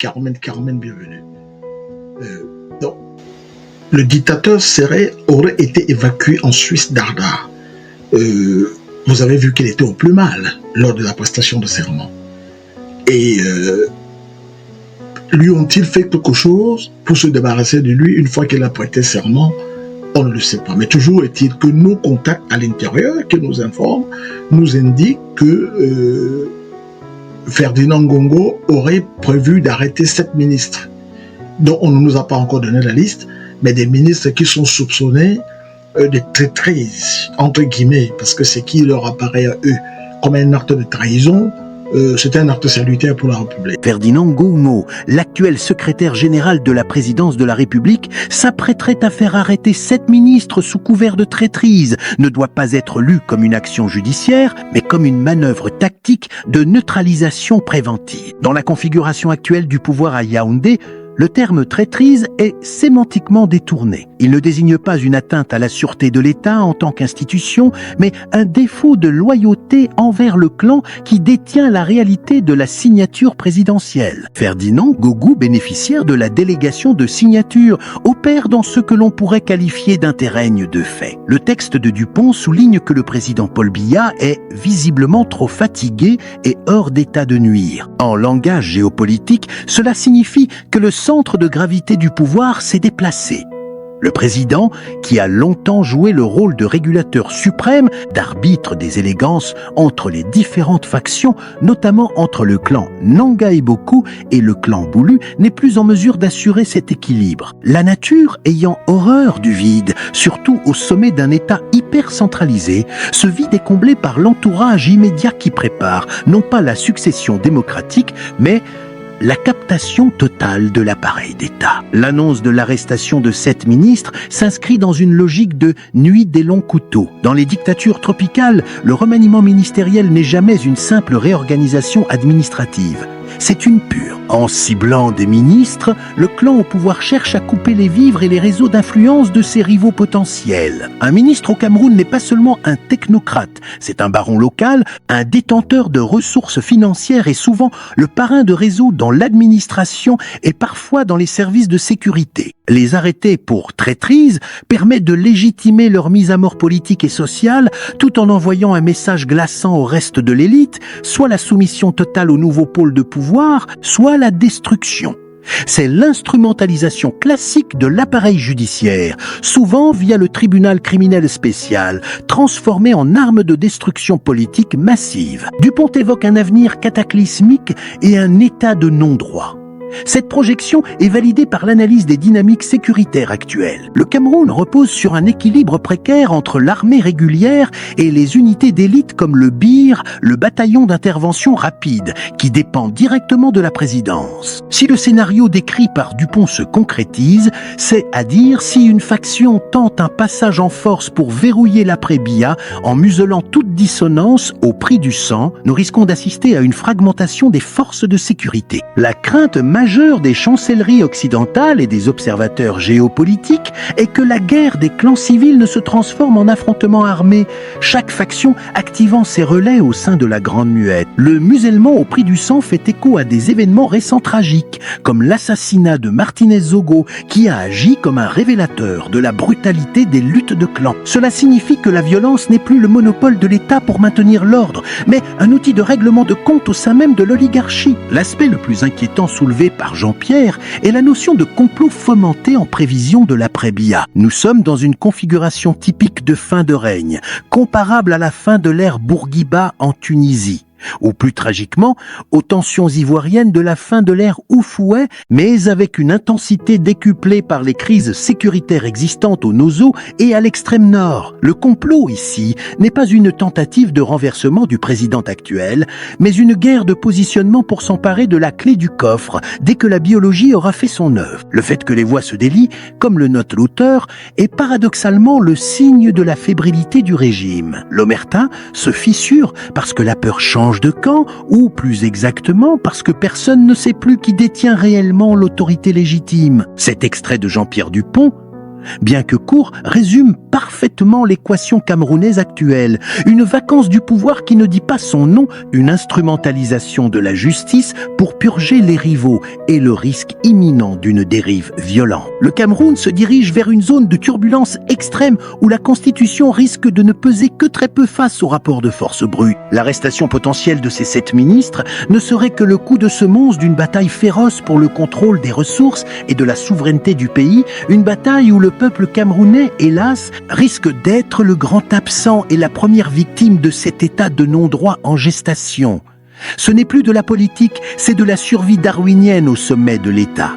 Carmen, bienvenue. Donc, le dictateur aurait été évacué en Suisse d'Ardar. Vous avez vu qu'il était au plus mal lors de la prestation de serment. Et lui ont-ils fait quelque chose pour se débarrasser de lui une fois qu'il a prêté serment? On ne le sait pas. Mais toujours est-il que nos contacts à l'intérieur qui nous informent nous indiquent que Ferdinand Ngongo aurait prévu d'arrêter 7 ministres, dont on ne nous a pas encore donné la liste, mais des ministres qui sont soupçonnés de traîtrise, entre guillemets, parce que ce qui leur apparaît à eux comme un acte de trahison, c'est un acte salutaire pour la République. Ferdinand Ngongo, l'actuel secrétaire général de la présidence de la République, s'apprêterait à faire arrêter 7 ministres sous couvert de traîtrise, ne doit pas être lu comme une action judiciaire, mais comme une manœuvre tactique de neutralisation préventive. Dans la configuration actuelle du pouvoir à Yaoundé, le terme traîtrise est sémantiquement détourné. Il ne désigne pas une atteinte à la sûreté de l'État en tant qu'institution, mais un défaut de loyauté envers le clan qui détient la réalité de la signature présidentielle. Ferdinand Ngongo, bénéficiaire de la délégation de signature, opère dans ce que l'on pourrait qualifier d'interrègne de fait. Le texte de Dupont souligne que le président Paul Biya est visiblement trop fatigué et hors d'état de nuire. En langage géopolitique, cela signifie que le centre de gravité du pouvoir s'est déplacé. Le président, qui a longtemps joué le rôle de régulateur suprême, d'arbitre des élégances entre les différentes factions, notamment entre le clan Nanga Eboku et le clan Boulou, n'est plus en mesure d'assurer cet équilibre. La nature ayant horreur du vide, surtout au sommet d'un État hyper centralisé, ce vide est comblé par l'entourage immédiat qui prépare, non pas la succession démocratique, mais la captation totale de l'appareil d'État. L'annonce de l'arrestation de 7 ministres s'inscrit dans une logique de nuit des longs couteaux. Dans les dictatures tropicales, le remaniement ministériel n'est jamais une simple réorganisation administrative. C'est une pure. En ciblant des ministres, le clan au pouvoir cherche à couper les vivres et les réseaux d'influence de ses rivaux potentiels. Un ministre au Cameroun n'est pas seulement un technocrate, c'est un baron local, un détenteur de ressources financières et souvent le parrain de réseaux dans l'administration et parfois dans les services de sécurité. Les arrêter pour traîtrise permet de légitimer leur mise à mort politique et sociale tout en envoyant un message glaçant au reste de l'élite, soit la soumission totale au nouveau pôle de pouvoir, soit la destruction. C'est l'instrumentalisation classique de l'appareil judiciaire, souvent via le tribunal criminel spécial, transformé en arme de destruction politique massive. Dupont évoque un avenir cataclysmique et un état de non-droit. Cette projection est validée par l'analyse des dynamiques sécuritaires actuelles. Le Cameroun repose sur un équilibre précaire entre l'armée régulière et les unités d'élite comme le BIR, le bataillon d'intervention rapide, qui dépend directement de la présidence. Si le scénario décrit par Dupont se concrétise, c'est à dire si une faction tente un passage en force pour verrouiller l'après-Biya en muselant toute dissonance au prix du sang, nous risquons d'assister à une fragmentation des forces de sécurité. La crainte majeure des chancelleries occidentales et des observateurs géopolitiques est que la guerre des clans civils ne se transforme en affrontement armé, chaque faction activant ses relais au sein de la Grande Muette. Le musellement au prix du sang fait écho à des événements récents tragiques, comme l'assassinat de Martinez Zogo, qui a agi comme un révélateur de la brutalité des luttes de clans. Cela signifie que la violence n'est plus le monopole de l'État pour maintenir l'ordre, mais un outil de règlement de compte au sein même de l'oligarchie. L'aspect le plus inquiétant soulevé par Jean-Pierre est la notion de complot fomenté en prévision de l'après-Biya. Nous sommes dans une configuration typique de fin de règne, comparable à la fin de l'ère Bourguiba en Tunisie, ou plus tragiquement, aux tensions ivoiriennes de la fin de l'ère Houphouët, mais avec une intensité décuplée par les crises sécuritaires existantes au Nozo et à l'extrême nord. Le complot ici n'est pas une tentative de renversement du président actuel, mais une guerre de positionnement pour s'emparer de la clé du coffre dès que la biologie aura fait son œuvre. Le fait que les voix se délient, comme le note l'auteur, est paradoxalement le signe de la fébrilité du régime. L'omerta se fissure parce que la peur change de camp, ou plus exactement parce que personne ne sait plus qui détient réellement l'autorité légitime. Cet extrait de Jean-Pierre Dupont bien que court, résume parfaitement l'équation camerounaise actuelle. Une vacance du pouvoir qui ne dit pas son nom, une instrumentalisation de la justice pour purger les rivaux et le risque imminent d'une dérive violente. Le Cameroun se dirige vers une zone de turbulence extrême où la Constitution risque de ne peser que très peu face au rapport de force brut. L'arrestation potentielle de ces 7 ministres ne serait que le coup de semonce d'une bataille féroce pour le contrôle des ressources et de la souveraineté du pays, une bataille où le peuple camerounais, hélas, risque d'être le grand absent et la première victime de cet état de non-droit en gestation. Ce n'est plus de la politique, c'est de la survie darwinienne au sommet de l'État.